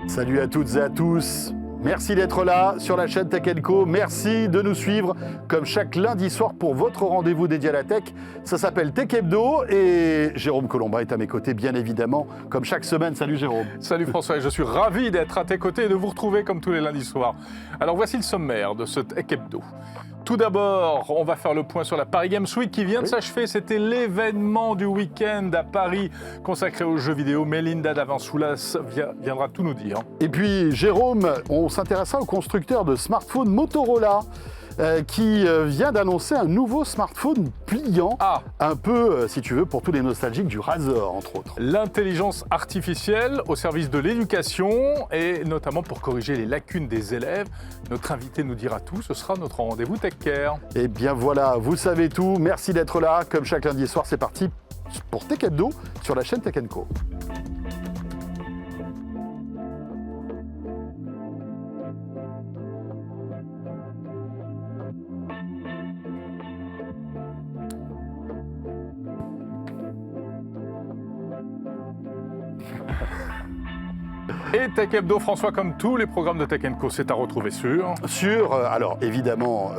Salut à toutes et à tous. Merci d'être là sur la chaîne Tech & Co. Merci de nous suivre comme chaque lundi soir pour votre rendez-vous dédié à la tech. Ça s'appelle Tech Hebdo et Jérôme Colombin est à mes côtés, bien évidemment, comme chaque semaine. Salut Jérôme. Salut François, et je suis ravi d'être à tes côtés et de vous retrouver comme tous les lundis soirs. Alors voici le sommaire de ce Tech Hebdo. Tout d'abord, on va faire le point sur la Paris Games Week qui vient de s'achever. C'était l'événement du week-end à Paris consacré aux jeux vidéo. Mélinda Davansoulas viendra tout nous dire. Et puis Jérôme, on s'intéressera au constructeur de smartphones Motorola qui vient d'annoncer un nouveau smartphone pliant, un peu, si tu veux, pour tous les nostalgiques du Razr, entre autres. L'intelligence artificielle au service de l'éducation et notamment pour corriger les lacunes des élèves. Notre invité nous dira tout, ce sera notre rendez-vous TechCare. Et bien voilà, vous savez tout, merci d'être là. Comme chaque lundi soir, c'est parti pour Tech Hebdo sur la chaîne Tech & Co. Et Tech Hebdo, François, comme tous les programmes de Tech & Co, c'est à retrouver Alors évidemment,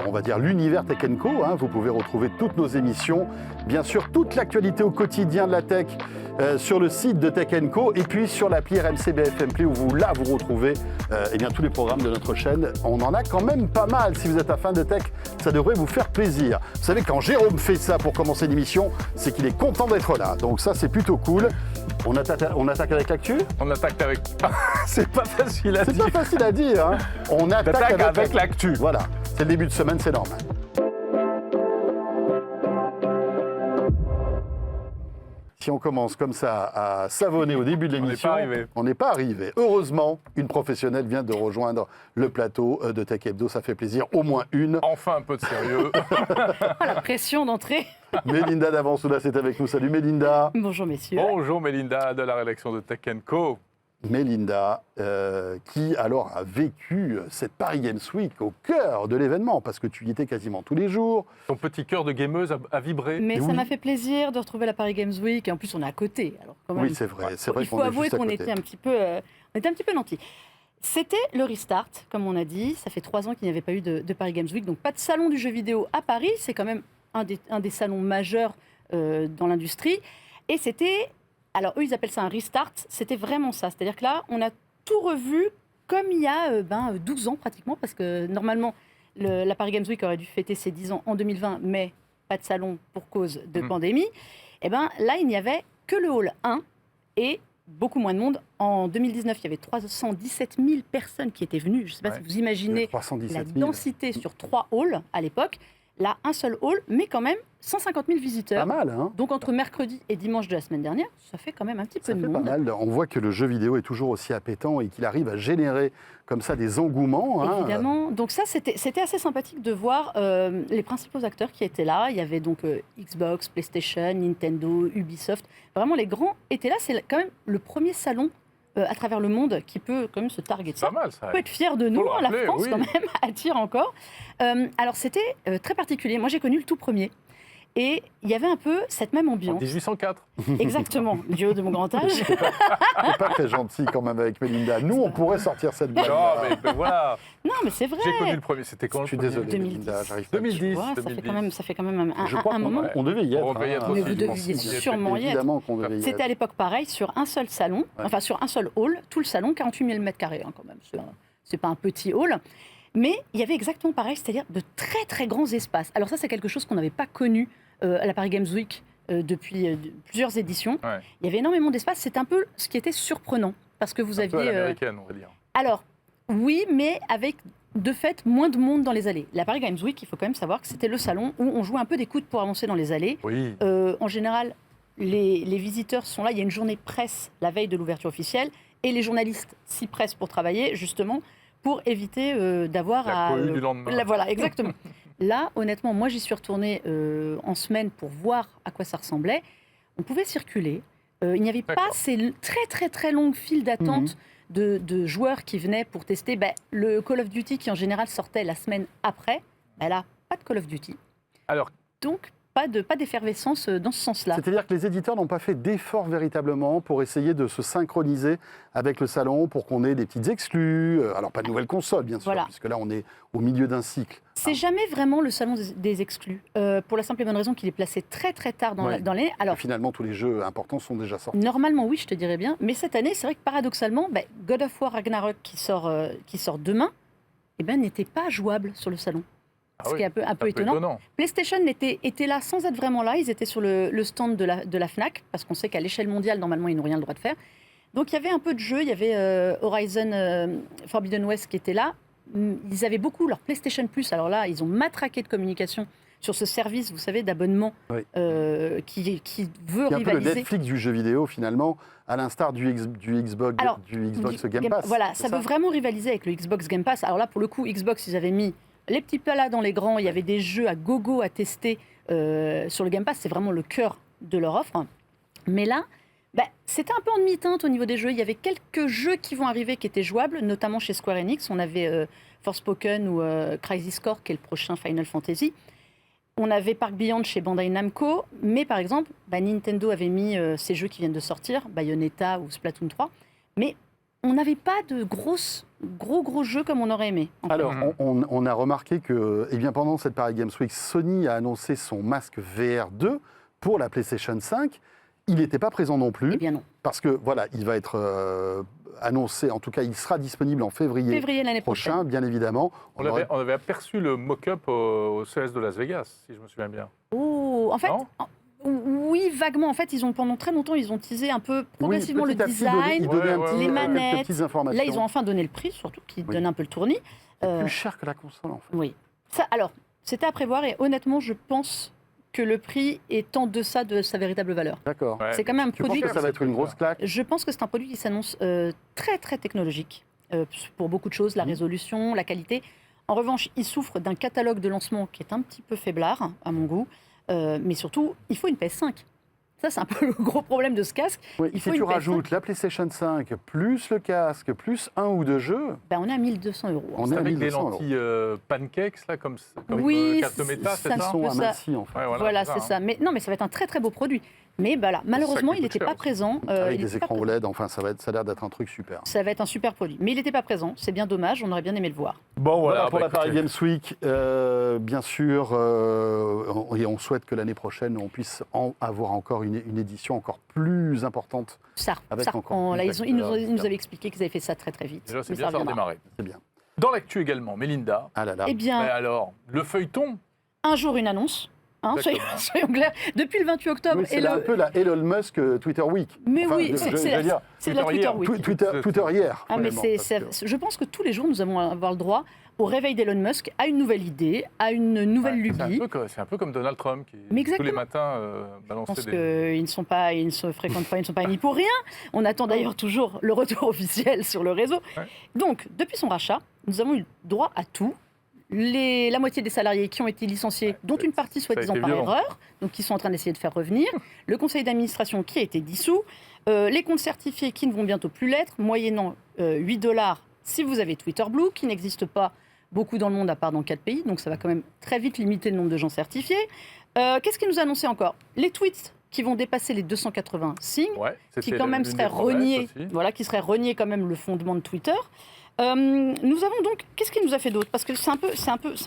on va dire l'univers Tech & Co. Vous pouvez retrouver toutes nos émissions, bien sûr toute l'actualité au quotidien de la tech sur le site de Tech & Co. Et puis sur l'appli RMC BFM Play où vous retrouvez tous les programmes de notre chaîne. On en a quand même pas mal. Si vous êtes un fan de tech, ça devrait vous faire plaisir. Vous savez, quand Jérôme fait ça pour commencer l'émission, c'est qu'il est content d'être là. Donc ça, c'est plutôt cool. On attaque avec l'actu ? On attaque avec... c'est pas facile à dire. C'est pas facile à dire. Hein. On attaque avec l'actu. Voilà, c'est le début de semaine, c'est normal. Si on commence comme ça à savonner au début de l'émission, on n'est pas arrivé. Heureusement, une professionnelle vient de rejoindre le plateau de Tech Hebdo. Ça fait plaisir, au moins une. Enfin un peu de sérieux. La pression d'entrée. Mélinda Davansoulas est avec nous. Salut Mélinda. Bonjour messieurs. Bonjour Mélinda de la rédaction de Tech & Co. Mélinda, qui alors a vécu cette Paris Games Week au cœur de l'événement, parce que tu y étais quasiment tous les jours. Ton petit cœur de gameuse a vibré. Mais ça m'a fait plaisir de retrouver la Paris Games Week, et en plus on est à côté. Alors quand même, oui, c'est vrai. Il faut avouer qu'on était un petit peu nantis. C'était le restart, comme on a dit. Ça fait 3 ans qu'il n'y avait pas eu de Paris Games Week, donc pas de salon du jeu vidéo à Paris. C'est quand même un des salons majeurs dans l'industrie. Et c'était... Alors, eux, ils appellent ça un restart. C'était vraiment ça. C'est-à-dire que là, on a tout revu comme il y a 12 ans pratiquement, parce que normalement, la Paris Games Week aurait dû fêter ses 10 ans en 2020, mais pas de salon pour cause de pandémie. Et bien là, il n'y avait que le hall 1 et beaucoup moins de monde. En 2019, il y avait 317 000 personnes qui étaient venues. Je ne sais pas si vous imaginez la densité sur 3 halls à l'époque. Là, un seul hall, mais quand même 150 000 visiteurs. Pas mal, hein ? Donc entre mercredi et dimanche de la semaine dernière, ça fait quand même un petit peu de monde. Pas mal. On voit que le jeu vidéo est toujours aussi appétant et qu'il arrive à générer comme ça des engouements. Évidemment. Donc ça, c'était assez sympathique de voir les principaux acteurs qui étaient là. Il y avait donc Xbox, PlayStation, Nintendo, Ubisoft. Vraiment, les grands étaient là. C'est quand même le premier salon à travers le monde qui peut quand même se targuer de ça. Pas mal, ça. On peut être fier de nous, la France quand même attire encore. Alors c'était très particulier. Moi j'ai connu le tout premier et il y avait un peu cette même ambiance. En 1804. Exactement, du haut de mon grand âge. C'est pas très gentil quand même avec Mélinda. Nous on pourrait sortir cette blague. Non mais voilà. Non mais c'est vrai. J'ai connu le premier, c'était quand? Je suis désolé 2010. Mélinda, j'arrive pas. 2010. Vois, ça fait quand même un moment. On devait y être. Mais vous deviez sûrement y être. Évidemment qu'on devait y être. C'était à l'époque pareil, sur un seul salon, enfin sur un seul hall, tout le salon, 48 000 m² quand même. C'est pas un petit hall. Mais il y avait exactement pareil, c'est-à-dire de très très grands espaces. Alors ça, c'est quelque chose qu'on n'avait pas connu à la Paris Games Week depuis plusieurs éditions. Ouais. Il y avait énormément d'espace. C'est un peu ce qui était surprenant, parce que vous un aviez... peu à l'américaine, on va dire. Alors, oui, mais avec de fait moins de monde dans les allées. La Paris Games Week, il faut quand même savoir que c'était le salon où on jouait un peu des coudes pour avancer dans les allées. Oui. En général, les visiteurs sont là. Il y a une journée presse la veille de l'ouverture officielle et les journalistes s'y pressent pour travailler, justement, pour éviter d'avoir la cohue du lendemain. Voilà, exactement. Là, honnêtement, moi, j'y suis retournée en semaine pour voir à quoi ça ressemblait. On pouvait circuler. Il n'y avait pas ces très, très, très longues files d'attente de joueurs qui venaient pour tester le Call of Duty qui, en général, sortait la semaine après. Là, pas de Call of Duty. Alors, donc, pas d'effervescence dans ce sens-là. C'est-à-dire que les éditeurs n'ont pas fait d'efforts véritablement pour essayer de se synchroniser avec le salon, pour qu'on ait des petites exclus. Alors, pas de nouvelles consoles, bien sûr, Voilà. puisque là, on est au milieu d'un cycle. C'est jamais vraiment le salon des exclus, pour la simple et bonne raison qu'il est placé très très tard dans Ouais. l'année. Et Alors, finalement, tous les jeux importants sont déjà sortis. normalement, oui, je te dirais bien. Mais cette année, c'est vrai que paradoxalement, God of War Ragnarok qui sort demain, n'était pas jouable sur le salon. Ce qui est un peu étonnant. PlayStation était là sans être vraiment là. Ils étaient sur le stand de la Fnac, parce qu'on sait qu'à l'échelle mondiale, normalement, ils n'ont rien le droit de faire. Donc il y avait un peu de jeu. Il y avait Horizon Forbidden West qui était là. Ils avaient beaucoup leur PlayStation Plus. Alors là, ils ont matraqué de communication sur ce service, vous savez, d'abonnement Oui. qui veut Il y a un peu le rivaliser. Netflix du jeu vidéo, finalement, à l'instar du Xbox, Alors, du Xbox Game Pass. Voilà, c'est ça veut vraiment rivaliser avec le Xbox Game Pass. Alors là, pour le coup, Xbox, ils avaient mis les petits plats dans les grands. Il y avait des jeux à gogo à tester sur le Game Pass. C'est vraiment le cœur de leur offre. Mais là, c'était un peu en demi-teinte au niveau des jeux. Il y avait quelques jeux qui vont arriver qui étaient jouables, notamment chez Square Enix. On avait Forspoken ou Crisis Core, qui est le prochain Final Fantasy. On avait Park Beyond chez Bandai Namco. Mais par exemple, Nintendo avait mis ces jeux qui viennent de sortir, Bayonetta ou Splatoon 3. Mais on n'avait pas de gros jeux comme on aurait aimé. En fait. Alors, on a remarqué que pendant cette Paris Games Week, Sony a annoncé son masque VR 2 pour la PlayStation 5. Il n'était pas présent non plus. Eh bien non. Parce que, voilà, il va être annoncé, en tout cas, il sera disponible en février L'année prochaine. bien évidemment. On avait aperçu le mock-up au CES de Las Vegas, si je me souviens bien. Oh, en fait, Non oui, vaguement. En fait, pendant très longtemps, ils ont teasé un peu progressivement Oui, le petit à petit, design, ils donnaient Ouais, les quelques manettes. petites informations. Là, ils ont enfin donné le prix, surtout, qui donne un peu le tournis. C'est plus cher que la console, en fait. Oui. Alors, c'était à prévoir et honnêtement, je pense que le prix est en deçà de sa véritable valeur. D'accord. Ouais. C'est quand même un Tu penses produit. que ça va être une grosse claque? Je pense que c'est un produit qui s'annonce très très technologique pour beaucoup de choses, la résolution, la qualité. En revanche, il souffre d'un catalogue de lancement qui est un petit peu faiblard à mon goût, mais surtout, il faut une PS5. Ça, c'est un peu le gros problème de ce casque. Oui, Il si faut tu une PS5. rajoutes la PlayStation 5, plus le casque, plus un ou deux jeux, On est à 1 200 €. On C'est est à avec des 1200 €. lentilles pancakes, là, comme Oui, carte de méta, c'est c'est un ils ça sont peu ça. amincis, en fait. Ouais, Voilà, c'est hein. ça. Mais non, mais ça va être un très très beau produit. Mais malheureusement, qui il coûte n'était cher pas aussi. présent. Avec il des était pas écrans présent. OLED, enfin, ça a l'air d'être un truc super. Ça va être un super produit. Mais il n'était pas présent. C'est bien dommage. On aurait bien aimé le voir. Bon, Voilà pour la écoutez. Paris Games Week. Bien sûr, et on souhaite que l'année prochaine, on puisse avoir encore une édition encore plus importante. Ça Avec reprend. encore plus Là, ils nous d'acteurs. avaient expliqué qu'ils avaient fait ça très très vite. Déjà, c'est Mais bien, ça a reviendra. redémarré. C'est bien. Dans l'actu également, Mélinda. Ah là là. Eh bien, Mais alors, le feuilleton, un jour une annonce. Hein, soyons, Exactement. soyons clairs. Depuis le 28 octobre. Oui, c'est un peu la Elon Musk Twitter Week. Mais Enfin, oui, je c'est veux dire, c'est la Twitter hier. Week. Twitter hier. Ah, mais finalement, c'est, parce que- je pense que tous les jours, nous allons avoir le droit au réveil d'Elon Musk à une nouvelle idée, à une nouvelle ouais, lubie. c'est un peu comme Donald Trump qui, Mais tous les exactement. matins, Je balançait pense des... qu'ils ne se fréquentent pas, ils ne sont pas amis pour rien. On attend d'ailleurs toujours le retour officiel sur le réseau. Ouais. Donc, depuis son rachat, nous avons eu droit à tout. La moitié des salariés qui ont été licenciés, dont une partie soi-disant été par violent. erreur, donc qui sont en train d'essayer de faire revenir, le conseil d'administration qui a été dissous, les comptes certifiés qui ne vont bientôt plus l'être, moyennant 8 $ si vous avez Twitter Blue, qui n'existe pas beaucoup dans le monde à part dans 4 pays, donc ça va quand même très vite limiter le nombre de gens certifiés. Qu'est-ce qu'il nous a annoncé encore? Les tweets qui vont dépasser les 280 signes, Ouais, qui c'était quand même l'une serait des promesses renié, aussi. voilà, qui serait renié quand même le fondement de Twitter. Nous avons donc, qu'est-ce qu'il nous a fait d'autre? Parce que c'est un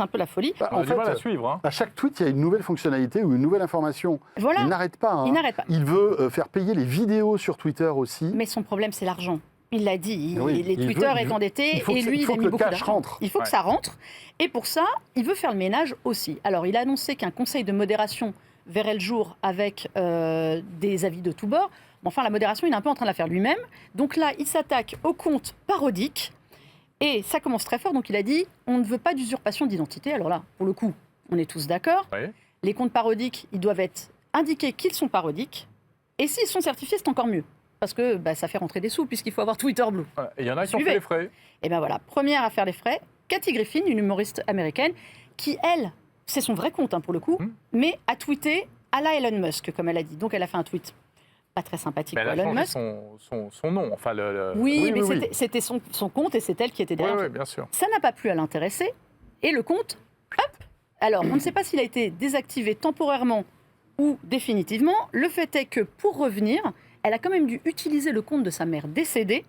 peu la folie. Bah, On a en du mal à fait, suivre. Hein. à chaque tweet, il y a une nouvelle fonctionnalité ou une nouvelle information. Voilà, Il n'arrête pas. hein. il n'arrête pas. Il veut faire payer les vidéos sur Twitter aussi. Mais son problème, c'est l'argent. Il l'a dit, Oui, les il Twitter veut- est endetté il faut et que- lui, il faut il a que mis le beaucoup cash d'argent. rentre. Il faut que Ouais. ça rentre. Et pour ça, il veut faire le ménage aussi. Alors, il a annoncé qu'un conseil de modération verrait le jour avec des avis de tous bords. Mais enfin, la modération, il est un peu en train de la faire lui-même. Donc là, il s'attaque aux comptes parodiques. Et ça commence très fort. Donc il a dit, on ne veut pas d'usurpation d'identité. Alors là, pour le coup, on est tous d'accord. Ouais. Les comptes parodiques, ils doivent être indiqués qu'ils sont parodiques. Et s'ils sont certifiés, c'est encore mieux. Parce que ça fait rentrer des sous, puisqu'il faut avoir Twitter Blue. Voilà. Et il y en a qui ont Suivez. fait les frais. Et bien voilà, première à faire les frais, Kathy Griffin, une humoriste américaine, qui, elle, c'est son vrai compte pour le coup, mais a tweeté à la Elon Musk, comme elle a dit. Donc elle a fait un tweet pas très sympathique Mais pour elle a Elon changé Musk. son nom. Enfin, Oui, Oui, mais oui, oui. c'était son compte et c'est elle qui était Oui, derrière. oui, bien sûr. Ça n'a pas plu à l'intéresser. Et le compte, hop, Alors, on ne sait pas s'il a été désactivé temporairement ou définitivement. Le fait est que pour revenir, elle a quand même dû utiliser le compte de sa mère décédée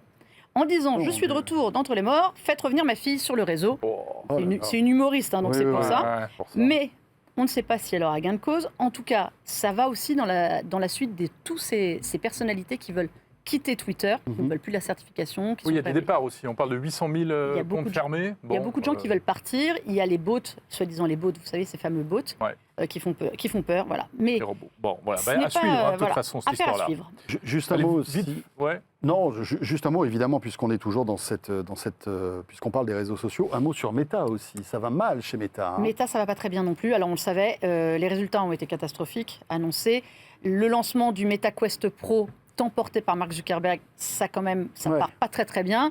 en disant Oh, je suis de retour d'entre les morts, faites revenir ma fille sur le réseau. Oh. Oh là là. C'est une humoriste, hein, donc Oui, c'est oui, pour oui. ça. Ouais, pour ça. Mais on ne sait pas si elle aura gain de cause. En tout cas, ça va aussi dans la suite de tous ces personnalités qui veulent quitter Twitter, qui ne veulent plus la certification. Qui Oui, il y a sont des prêts- départs aussi. On parle de 800 000 Il y a beaucoup comptes de- fermés. Il y a beaucoup de gens qui veulent partir. Il y a les bots, soi-disant les bots, vous savez, ces fameux bots Ouais. qui font peur. Voilà. Mais Les robots. Bon, voilà. ce Bah, n'est à pas, suivre, hein, de toute voilà, façon, cette affaire à histoire-là. suivre. Juste un Allez, mot vite. aussi. Ouais. Non, juste un mot, évidemment, puisqu'on est toujours puisqu'on parle des réseaux sociaux, un mot sur Meta aussi. Ça va mal chez Meta. Hein. Meta, ça va pas très bien non plus. Alors on le savait, les résultats ont été catastrophiques, annoncés. Le lancement du Meta Quest Pro, tant porté par Mark Zuckerberg, ça Ouais. part pas très très bien.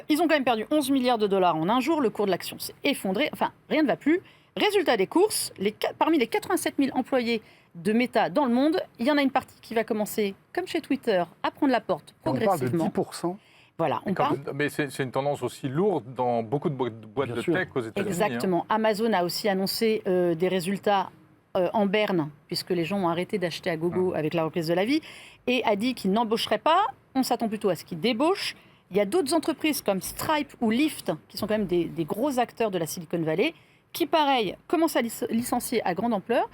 Ils ont quand même perdu 11 milliards de dollars en un jour. Le cours de l'action s'est effondré. Enfin, rien ne va plus. Résultat des courses, parmi les 87 000 employés de Meta dans le monde, il y en a une partie qui va commencer, comme chez Twitter, à prendre la porte On parle de progressivement. 10%. Voilà, on parle. Mais c'est une tendance aussi lourde dans beaucoup de boîtes Bien de sûr. tech aux États-Unis. Exactement. Amazon a aussi annoncé des résultats en berne, puisque les gens ont arrêté d'acheter à gogo avec la reprise de la vie, et a dit qu'ils n'embaucheraient pas. On s'attend plutôt à ce qu'ils débauchent. Il y a d'autres entreprises comme Stripe ou Lyft, qui sont quand même des gros acteurs de la Silicon Valley, qui, pareil, commencent à licencier à grande ampleur.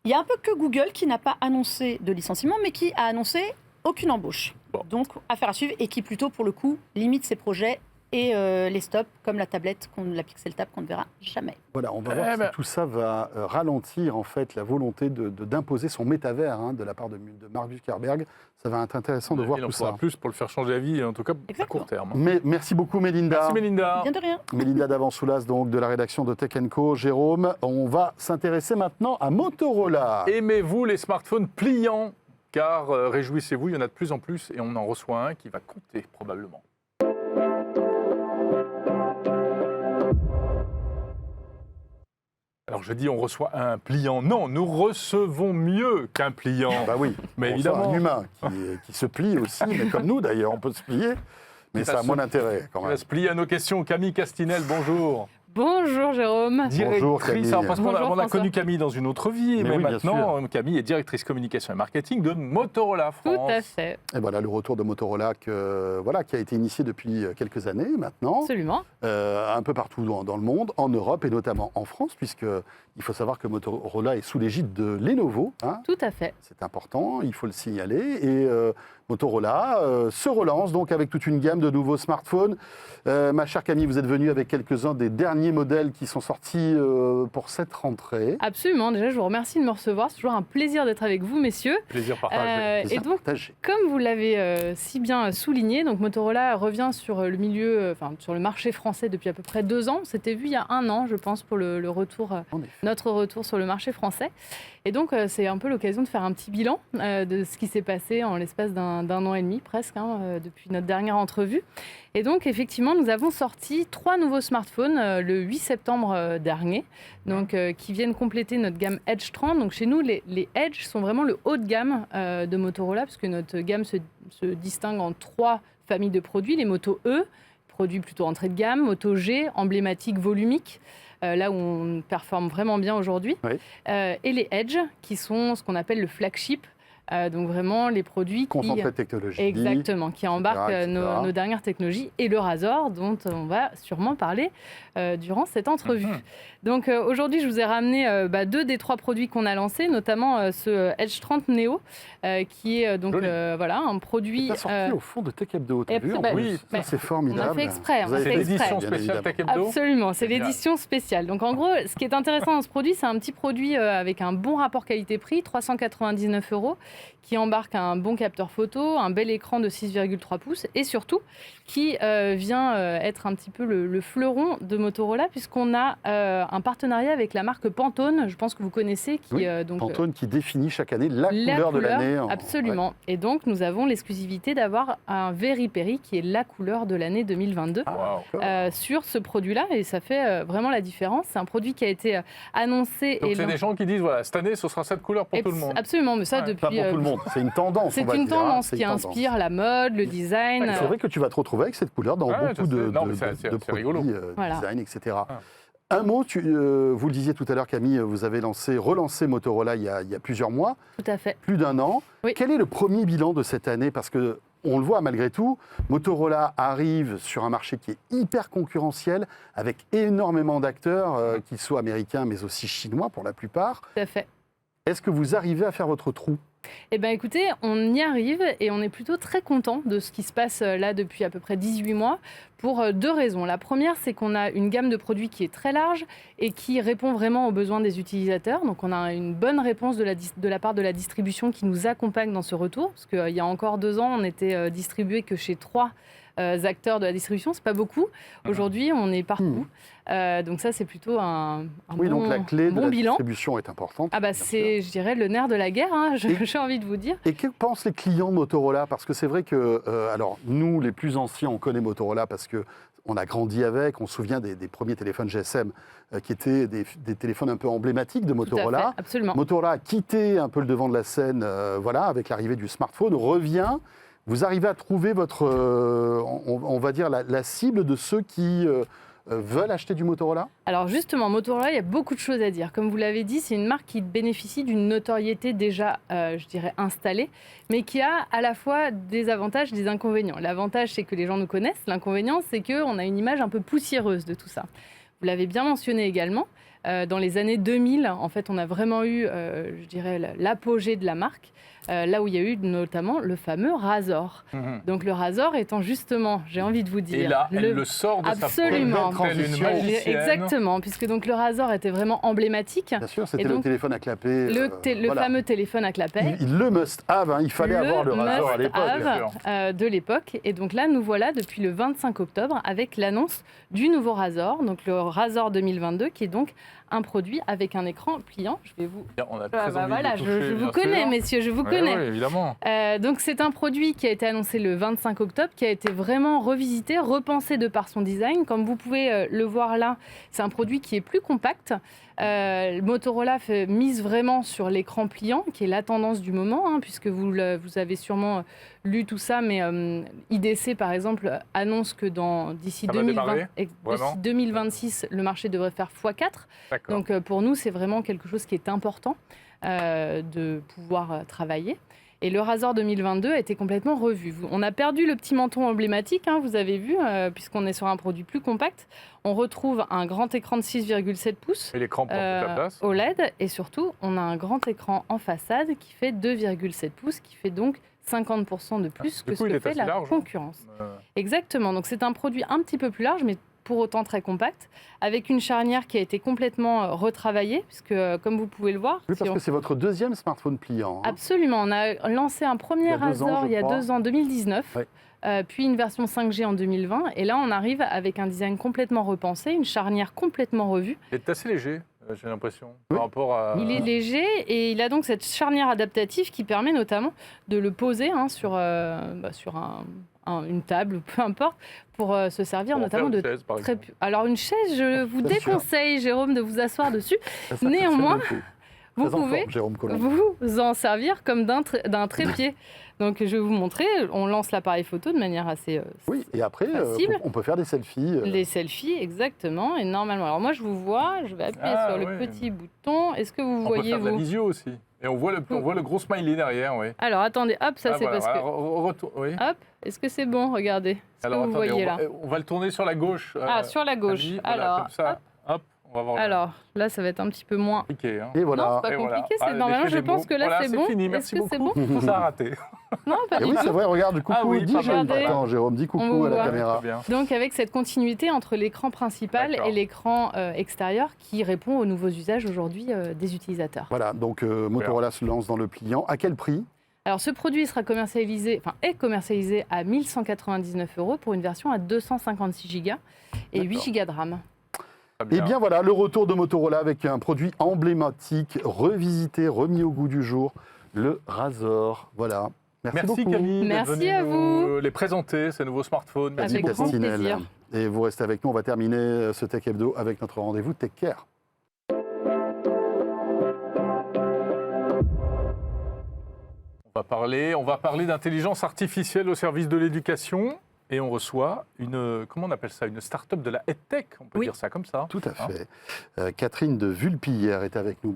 Il y a un peu que Google qui n'a pas annoncé de licenciement, mais qui a annoncé aucune embauche. Bon. Donc, affaire à suivre, et qui plutôt, pour le coup, limite ses projets et les stops, comme la tablette, la Pixel Tab, qu'on ne verra jamais. Voilà, on va voir si tout ça va ralentir en fait la volonté d'imposer son métavers de la part de Mark Zuckerberg. Ça va être intéressant de voir Il en tout faudra ça. plus pour le faire changer d'avis, en tout cas à Exactement. court terme. Mais merci beaucoup Mélinda. Merci Mélinda. Bien de rien. Mélinda Davansoulas, donc de la rédaction de Tech & Co. Jérôme, on va s'intéresser maintenant à Motorola. Aimez-vous les smartphones pliants? Car réjouissez-vous, il y en a de plus en plus et on en reçoit un qui va compter probablement. Alors je dis on reçoit un pliant. Non, nous recevons mieux qu'un pliant. Bah oui, Mais on évidemment. sent un humain qui se plie aussi, mais comme nous d'ailleurs, on peut se plier, mais Qui ça va a se- moins d'intérêt quand On va même. se plier à nos questions. Camille Castinel, bonjour. Bonjour Jérôme. Bonjour, Camille. Alors, parce qu'on a, Bonjour, on a François. connu Camille dans une autre vie, Mais mais oui, bien maintenant Camille est directrice communication et marketing de Motorola Tout France. à fait, Et voilà le retour de Motorola qui a été initié depuis quelques années maintenant, absolument. un peu partout dans le monde, en Europe et notamment en France, puisqu'il faut savoir que Motorola est sous l'égide de Lenovo. Hein. Tout à fait. C'est important, il faut le signaler. Et Motorola se relance donc avec toute une gamme de nouveaux smartphones. Ma chère Camille, vous êtes venue avec quelques-uns des derniers modèles qui sont sortis pour cette rentrée. Absolument. Déjà, je vous remercie de me recevoir. C'est toujours un plaisir d'être avec vous, messieurs. Plaisir partagé. Plaisir et donc, partagé. comme vous l'avez si bien souligné, donc Motorola revient sur le milieu, sur le marché français depuis à peu près 2 ans. C'était vu il y a 1 an, je pense, pour le retour, En effet. notre retour sur le marché français. Et donc, c'est un peu l'occasion de faire un petit bilan de ce qui s'est passé en l'espace d'un an et demi, presque, depuis notre dernière entrevue. Et donc, effectivement, nous avons sorti 3 nouveaux smartphones le 8 septembre dernier, donc, qui viennent compléter notre gamme Edge 30. Donc, chez nous, les Edge sont vraiment le haut de gamme de Motorola, puisque notre gamme se distingue en 3 familles de produits. Les Moto E, produits plutôt entrée de gamme, Moto G, emblématique, volumique, là où on performe vraiment bien aujourd'hui, Oui. et les Edge, qui sont ce qu'on appelle le flagship, donc vraiment les produits Concentré de technologie. Exactement, qui embarquent etc. nos dernières technologies, et le Razor, dont on va sûrement parler durant cette entrevue. Donc aujourd'hui, je vous ai ramené 2 des 3 produits qu'on a lancés, notamment ce Edge 30 Neo, qui est donc Joli. voilà, un produit... C'est sorti au fond de Tech Hebdo, t'as et vu en bah, plus. bah, Ça, c'est formidable. on a fait exprès, Vous on a avez fait C'est exprès. l'édition bien spéciale évidemment. Tech Hebdo. Absolument, c'est Génial. l'édition spéciale. Donc en gros, ce qui est intéressant dans ce produit, c'est un petit produit avec un bon rapport qualité-prix, 399 €, qui embarque un bon capteur photo, un bel écran de 6,3 pouces et surtout qui vient être un petit peu le fleuron de Motorola, puisqu'on a un partenariat avec la marque Pantone, je pense que vous connaissez, qui Oui, donc Pantone qui définit chaque année la la couleur de l'année. absolument. Et donc, nous avons l'exclusivité d'avoir un Very Peri qui est la couleur de l'année 2022 Wow. sur ce produit-là. Et ça fait vraiment la différence. C'est un produit qui a été annoncé. Donc et c'est des gens qui disent, voilà, cette année, ce sera cette couleur pour tout le monde. Absolument, mais ça Ouais. depuis... Pas pour tout le monde, c'est une tendance. C'est on va une dire, hein. tendance C'est qui une tendance. inspire la mode, le design. C'est vrai que tu vas te retrouver avec cette couleur dans Ouais, beaucoup je sais. de Non, mais c'est produits, rigolo. Voilà. design, etc. Ah. Un mot, vous le disiez tout à l'heure, Camille, vous avez relancé Motorola il y a plusieurs mois, Tout à fait. plus d'1 an. Oui. Quel est le premier bilan de cette année? Parce que on le voit malgré tout, Motorola arrive sur un marché qui est hyper concurrentiel, avec énormément d'acteurs, qu'ils soient américains mais aussi chinois pour la plupart. Tout à fait. Est-ce que vous arrivez à faire votre trou? Eh bien écoutez, on y arrive et on est plutôt très content de ce qui se passe là depuis à peu près 18 mois pour 2 raisons. La première, c'est qu'on a une gamme de produits qui est très large et qui répond vraiment aux besoins des utilisateurs. Donc on a une bonne réponse de la part de la distribution qui nous accompagne dans ce retour. Parce qu'il y a encore 2 ans, on était distribué que chez 3 acteurs de la distribution, c'est pas beaucoup. Aujourd'hui, on est partout. Donc ça, c'est plutôt un Oui, bon, donc la clé de bon la bilan. distribution est importante. Ah bah bien sûr. c'est, je dirais, le nerf de la guerre, hein, j'ai envie de vous dire. Et que pensent les clients de Motorola? Parce que c'est vrai que, alors nous, les plus anciens, on connaît Motorola parce qu'on a grandi avec, on se souvient des premiers téléphones GSM qui étaient des téléphones un peu emblématiques de Tout à fait, Motorola. absolument. Motorola a quitté un peu le devant de la scène voilà, avec l'arrivée du smartphone, revient. Vous arrivez à trouver votre, on va dire, la cible de ceux qui veulent acheter du Motorola? Alors justement, Motorola, il y a beaucoup de choses à dire. Comme vous l'avez dit, c'est une marque qui bénéficie d'une notoriété déjà, je dirais, installée, mais qui a à la fois des avantages et des inconvénients. L'avantage, c'est que les gens nous connaissent. L'inconvénient, c'est qu'on a une image un peu poussiéreuse de tout ça. Vous l'avez bien mentionné également. Dans les années 2000, en fait, on a vraiment eu, je dirais, l'apogée de la marque, là où il y a eu notamment le fameux Razor. Donc le Razor étant justement, j'ai envie de vous dire... Et là, elle le sort de Absolument. sa poche, telle une Transition. magicienne. Exactement, puisque donc le Razor était vraiment emblématique. Bien sûr, c'était Et le donc, téléphone à clapet. Le voilà. fameux téléphone à clapet. Le must-have, hein, il fallait avoir le Razor à l'époque. must-have, de l'époque. Et donc là, nous voilà depuis le 25 octobre avec l'annonce du nouveau Razor, donc le Razor 2022, qui est donc un produit avec un écran pliant. Je vais vous... On a très envie voilà, de toucher, je vous bien connais, sûr. messieurs, je vous Ouais, connais. ouais, évidemment. Donc c'est un produit qui a été annoncé le 25 octobre, qui a été vraiment revisité, repensé de par son design. Comme vous pouvez le voir là, c'est un produit qui est plus compact. Motorola mise vraiment sur l'écran pliant, qui est la tendance du moment, hein, puisque vous avez sûrement lu tout ça, mais IDC, par exemple, annonce que d'ici Ça va démarrer, 2026, le marché devrait faire x4. D'accord. Donc pour nous, c'est vraiment quelque chose qui est important de pouvoir travailler. Et le Razor 2022 a été complètement revu. On a perdu le petit menton emblématique, hein, vous avez vu, puisqu'on est sur un produit plus compact. On retrouve un grand écran de 6,7 pouces Et l'écran prend toute la place. OLED. Et surtout, on a un grand écran en façade qui fait 2,7 pouces, qui fait donc 50% de plus que Du coup, ce il que est fait assez la large. concurrence. Exactement. Donc c'est un produit un petit peu plus large, mais pour autant très compact, avec une charnière qui a été complètement retravaillée, puisque comme vous pouvez le voir... Oui, si parce on- que c'est votre deuxième smartphone pliant. hein. Absolument. On a lancé un premier Il y a 2 ans, Razor je il y a crois. 2 ans, 2019. Ouais. Puis une version 5G en 2020. Et là, on arrive avec un design complètement repensé, une charnière complètement revue. Il est assez léger, j'ai l'impression, Oui. par rapport à... Il est léger et il a donc cette charnière adaptative qui permet notamment de le poser sur une table ou peu importe pour se servir Pour en notamment faire de une chaise, par très... exemple. Alors une chaise, je vous Bien sûr. déconseille, Jérôme, de vous asseoir dessus. Ça, Néanmoins, c'est vous très en pouvez forme, Jérôme Collomb. vous en servir comme d'un trépied. Donc je vais vous montrer, on lance l'appareil photo de manière assez Oui, et après, Facile. on peut faire des selfies. les selfies, exactement, et normalement. Alors moi je vous vois, je vais appuyer Ah, sur le ouais. petit bouton. Est-ce que vous On peut voyez faire de la vous visio aussi. Et on voit le gros smiley derrière, oui. Alors attendez, hop, ça c'est parce que... Retour, oui. Hop, est-ce que c'est bon? Regardez, ce que vous attendez, voyez là. on va le tourner sur la gauche. Sur la gauche. Camille, voilà, Alors, comme ça. Hop, on va voir. Alors, là ça va être un petit peu moins... Compliqué, hein. Et Non, voilà. c'est pas Et voilà. compliqué, Ah, c'est normalement, l'effet je des pense mots. que là Voilà, c'est bon. fini, Est-ce merci que c'est bon? beaucoup. Ça a raté. Non, pas Et du oui, tout. c'est vrai, regarde, du coucou. Ah oui, dis, pas Jérôme. mal. Attends, Jérôme, dis On coucou vous à la voit. caméra. Très bien. Donc avec cette continuité entre l'écran principal D'accord. et l'écran extérieur qui répond aux nouveaux usages aujourd'hui des utilisateurs. Voilà, donc Motorola se lance dans le pliant. À quel prix? Alors ce produit est commercialisé à 1 199 € pour une version à 256 Go et 8 Go de RAM. Très Eh bien voilà, le retour de Motorola avec un produit emblématique, revisité, remis au goût du jour, le Razor. Voilà. Merci Merci beaucoup. Camille d'être Merci venue à vous. les présenter, ces nouveaux smartphones. Merci Avec beaucoup. grand Castinel. plaisir. Et vous restez avec nous, on va terminer ce Tech Hebdo avec notre rendez-vous Tech Care. On va parler d'intelligence artificielle au service de l'éducation. et on reçoit comment on appelle ça, une start-up de la EdTech, on peut dire ça comme ça. Tout à fait. Catherine de Vulpillère est avec nous.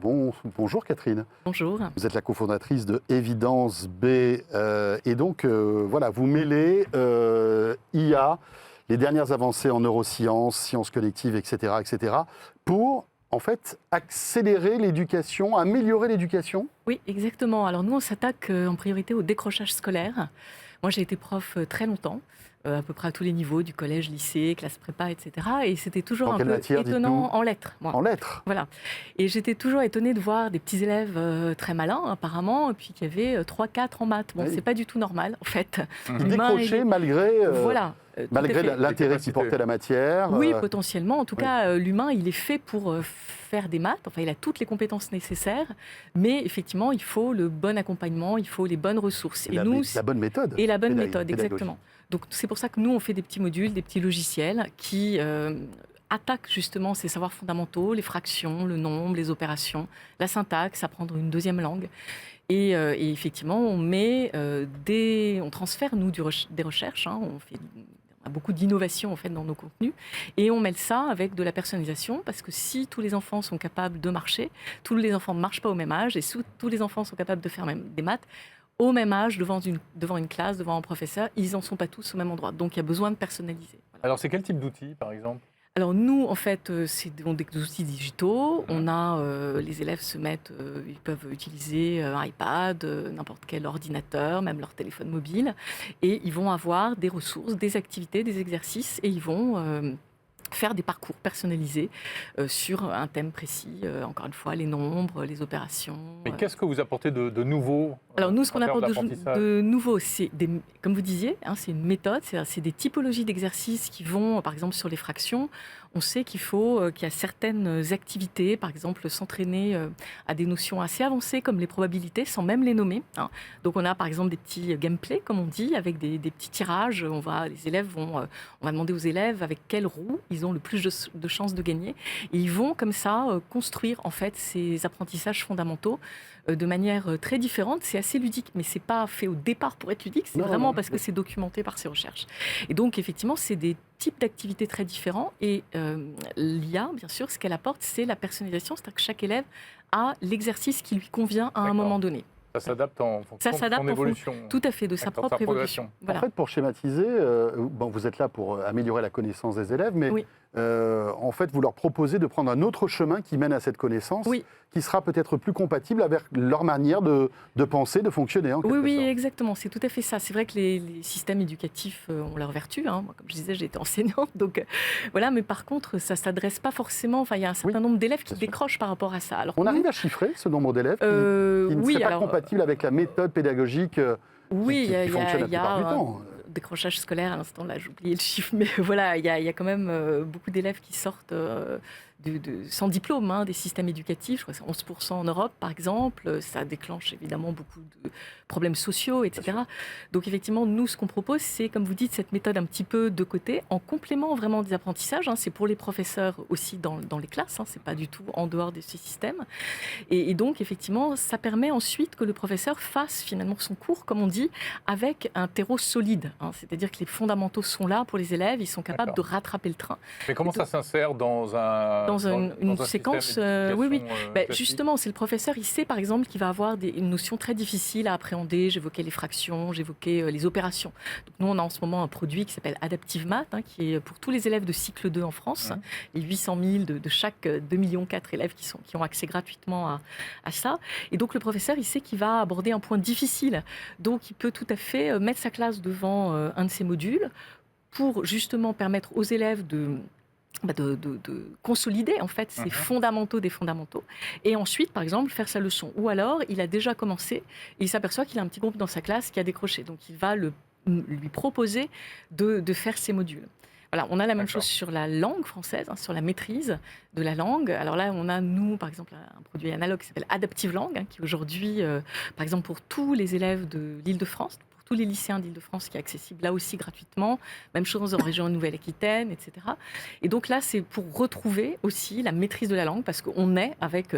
Bonjour Catherine. Bonjour. Vous êtes la cofondatrice de Evidence B. Et donc, voilà, vous mêlez IA, les dernières avancées en neurosciences, sciences collectives, etc., pour, en fait, accélérer l'éducation, améliorer l'éducation. Oui, exactement. Alors nous, on s'attaque en priorité au décrochage scolaire. Moi, j'ai été prof très longtemps, à peu près à tous les niveaux, du collège, lycée, classe prépa, etc. Et c'était toujours Dans un quelle peu matière, étonnant dites-nous ? en lettres. Moi. En lettres. Voilà. Et j'étais toujours étonnée de voir des petits élèves très malins, apparemment, et puis qui avaient 3-4 en maths. Bon, Oui. c'est pas du tout normal, en fait. Qui L'humain, décrochaient malgré, Voilà. malgré Tout à fait. l'intérêt qu'il portait à la matière. Oui, potentiellement. En tout oui. cas, l'humain, il est fait pour faire des maths. Enfin, il a toutes les compétences nécessaires. Mais effectivement, il faut le bon accompagnement, il faut les bonnes ressources. la bonne méthode. Et la bonne Pédagogie. méthode, exactement. Donc, c'est pour ça que nous, on fait des petits modules, des petits logiciels qui attaquent justement ces savoirs fondamentaux, les fractions, le nombre, les opérations, la syntaxe, apprendre une deuxième langue. Et effectivement, on transfère, nous, des recherches. On a beaucoup d'innovation en fait dans nos contenus et on mêle ça avec de la personnalisation parce que si tous les enfants sont capables de marcher, tous les enfants ne marchent pas au même âge et si tous les enfants sont capables de faire même des maths, au même âge, devant une classe, devant un professeur, ils n'en sont pas tous au même endroit. Donc il y a besoin de personnaliser. Voilà. Alors c'est quel type d'outils par exemple ? Alors nous, en fait, c'est des outils digitaux. On a, les élèves ils peuvent utiliser un iPad, n'importe quel ordinateur, même leur téléphone mobile, et ils vont avoir des ressources, des activités, des exercices, et ils vont faire des parcours personnalisés sur un thème précis. Encore une fois, les nombres, les opérations. Mais qu'est-ce que vous apportez de nouveau Alors nous, ce qu'on en termes apporte d'apprentissage de nouveau, c'est comme vous disiez, c'est une méthode, c'est des typologies d'exercices qui vont, par exemple, sur les fractions. On sait qu'il y a certaines activités, par exemple, s'entraîner à des notions assez avancées comme les probabilités, sans même les nommer. Donc on a, par exemple, des petits gameplays, comme on dit, avec des petits tirages. On va demander aux élèves avec quelle roue ils ont le plus de chances de gagner. Et ils vont, comme ça, construire, en fait, ces apprentissages fondamentaux de manière très différente. C'est assez ludique, mais c'est pas fait au départ pour être ludique, c'est vraiment parce que c'est documenté par ces recherches. Et donc, effectivement, c'est des types d'activités très différents. Et l'IA, bien sûr, ce qu'elle apporte, c'est la personnalisation, c'est-à-dire que chaque élève a l'exercice qui lui convient à un moment donné. Ça s'adapte en fonction de son évolution. Tout à fait, de sa propre évolution. Voilà. En fait, pour schématiser, vous êtes là pour améliorer la connaissance des élèves, mais oui. En fait, vous leur proposez de prendre un autre chemin qui mène à cette connaissance, oui. qui sera peut-être plus compatible avec leur manière de penser, de fonctionner. Oui, exactement, c'est tout à fait ça. C'est vrai que les systèmes éducatifs ont leurs vertus. Moi, comme je disais, j'ai été enseignante, donc voilà. Mais par contre, ça ne s'adresse pas forcément. Enfin, il y a un certain nombre d'élèves qui décrochent par rapport à ça. Alors, arrive à chiffrer ce nombre d'élèves qui ne seraient pas compatibles avec la méthode pédagogique qui fonctionne la plupart du temps. Décrochage scolaire, à l'instant, là, j'ai oublié le chiffre, mais voilà, il y a quand même beaucoup d'élèves qui sortent sans diplôme des systèmes éducatifs. Je crois que c'est 11% en Europe, par exemple. Ça déclenche évidemment beaucoup de problèmes sociaux, etc. Donc effectivement, nous, ce qu'on propose, c'est, comme vous dites, cette méthode un petit peu de côté, en complément vraiment des apprentissages. C'est pour les professeurs aussi dans les classes. C'est pas du tout en dehors de ce système. Et donc, effectivement, ça permet ensuite que le professeur fasse finalement son cours, comme on dit, avec un terreau solide. C'est-à-dire que les fondamentaux sont là pour les élèves, ils sont capables de rattraper le train. Mais comment ça s'insère dans une séquence Oui. Justement, c'est le professeur, il sait par exemple qu'il va avoir une notion très difficile à appréhender. J'évoquais les fractions, j'évoquais les opérations. Donc, nous, on a en ce moment un produit qui s'appelle Adaptive Math, qui est pour tous les élèves de cycle 2 en France. Les 800 000 de chaque 2,4 millions élèves qui ont accès gratuitement à ça. Et donc, le professeur, il sait qu'il va aborder un point difficile. Donc, il peut tout à fait mettre sa classe devant un de ces modules pour justement permettre aux élèves de consolider en fait ces fondamentaux des fondamentaux et ensuite par exemple faire sa leçon, ou alors il a déjà commencé et il s'aperçoit qu'il a un petit groupe dans sa classe qui a décroché, donc il va lui proposer de faire ces modules. Voilà, on a la même chose sur la langue française, sur la maîtrise de la langue. Alors là, on a, nous, par exemple, un produit analogue qui s'appelle Adaptive Langue, qui aujourd'hui, par exemple, pour tous les élèves de l'Île-de-France, pour tous les lycéens d'Île-de-France, qui est accessible là aussi gratuitement. Même chose en région Nouvelle-Aquitaine, etc. Et donc là, c'est pour retrouver aussi la maîtrise de la langue, parce qu'on est avec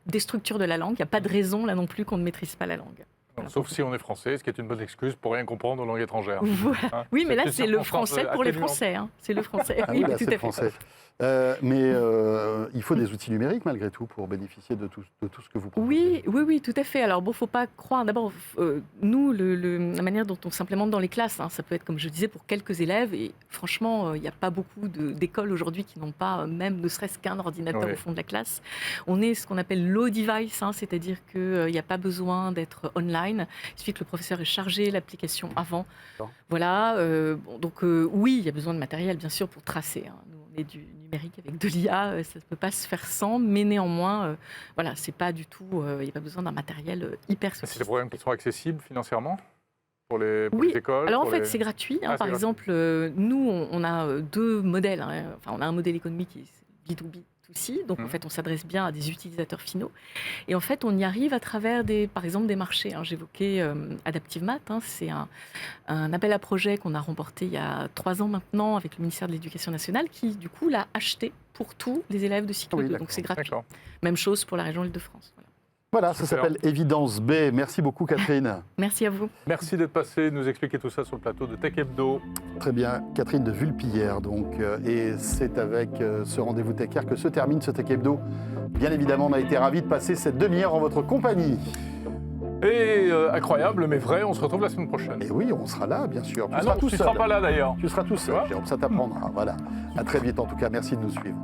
des structures de la langue. Il n'y a pas de raison, là non plus, qu'on ne maîtrise pas la langue. Sauf si on est français, ce qui est une bonne excuse pour rien comprendre aux langues étrangères. Voilà. Hein, Oui, mais là, une c'est le circonstance français pour les atténuante. Français. Hein. C'est le français. Ah Oui, oui, là, tout c'est à fait. français. Il faut des outils numériques malgré tout pour bénéficier de tout ce que vous proposez. Oui, tout à fait. Alors bon, faut pas croire. D'abord, nous, la manière dont on s'implémente dans les classes, hein, ça peut être, comme je disais, pour quelques élèves. Et franchement, il n'y a pas beaucoup d'écoles aujourd'hui qui n'ont pas même ne serait-ce qu'un ordinateur Oui. au fond de la classe. On est ce qu'on appelle low device, hein, c'est-à-dire qu'il n'y a pas besoin d'être online. Il suffit que le professeur ait chargé l'application avant. D'accord. Voilà. Donc oui, il y a besoin de matériel, bien sûr, pour tracer. Hein. Nous, on est du numérique avec de l'IA, ça ne peut pas se faire sans, mais néanmoins, voilà, c'est pas du tout, il n'y a pas besoin d'un matériel hyper C'est des sophistiqué. programmes qui sont accessibles financièrement pour les Oui. écoles. Alors en pour fait, les- c'est gratuit. Hein. Ah, c'est Par gratuit. exemple, nous, on a deux modèles. Hein. Enfin, on a un modèle économique qui est B2B2C, donc en Mhm. fait, on s'adresse bien à des utilisateurs finaux. Et en fait, on y arrive à travers, par exemple, des marchés. Hein. J'évoquais Adaptive Math, hein. C'est un appel à projet qu'on a remporté il y a 3 ans maintenant avec le ministère de l'Éducation nationale qui, du coup, l'a acheté pour tous les élèves de cycle Oui, 2. d'accord. Donc c'est gratuit. D'accord. Même chose pour la région Île-de-France. Voilà. Voilà, ça Super. s'appelle Évidence B. Merci beaucoup Catherine. Merci à vous. Merci d'être passé, nous expliquer tout ça sur le plateau de Tech Hebdo. Très bien, Catherine de Vulpillère donc. Et c'est avec ce rendez-vous Tech Air que se termine ce Tech Hebdo. Bien évidemment, on a été ravis de passer cette demi-heure en votre compagnie. Et incroyable, mais vrai, on se retrouve la semaine prochaine. Et oui, on sera là, bien sûr. Tu Ah seras non, tout tu ne seul. seras pas là d'ailleurs. Tu seras tout Tu seul, vois Jérôme, ça t'apprendra. Voilà. À très vite en tout cas, merci de nous suivre.